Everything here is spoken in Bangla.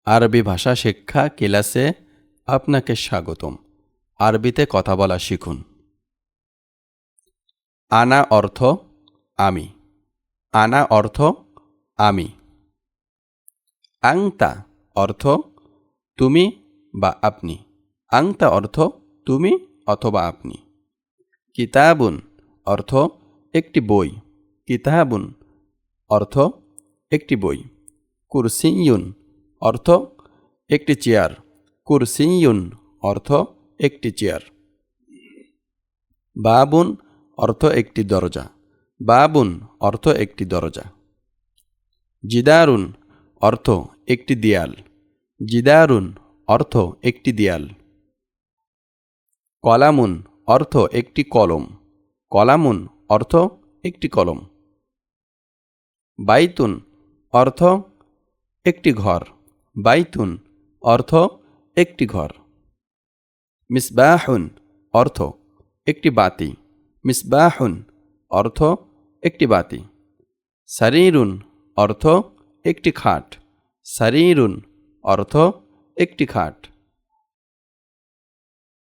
আরবি ভাষা শিক্ষা ক্লাসে আপনাকে স্বাগতম। আরবিতে কথা বলা শিখুন। আনা অর্থ আমি। আনা অর্থ আমি। আংতা অর্থ তুমি বা আপনি। আংতা অর্থ তুমি অথবা আপনি। কিতাবুন অর্থ একটি বই। কিতাবুন অর্থ একটি বই। কুরসিয়ুন অর্থ একটি চেয়ার। কুরসিয়ুন অর্থ একটি চেয়ার। বাবুন অর্থ একটি দরজা। বাবুন অর্থ একটি দরজা। জিদারুন অর্থ একটি দেয়াল। জিদারুন অর্থ একটি দেয়াল। কলামুন অর্থ একটি কলম। কলামুন অর্থ একটি কলম। বাইতুন অর্থ একটি ঘর। বাইতুন অর্থ একটি ঘর। মিসবাহুন অর্থ একটি বাতি। মিসবাহুন অর্থ একটি বাতি। সারিরুন অর্থ একটি খাট। সারিরুন অর্থ একটি খাট।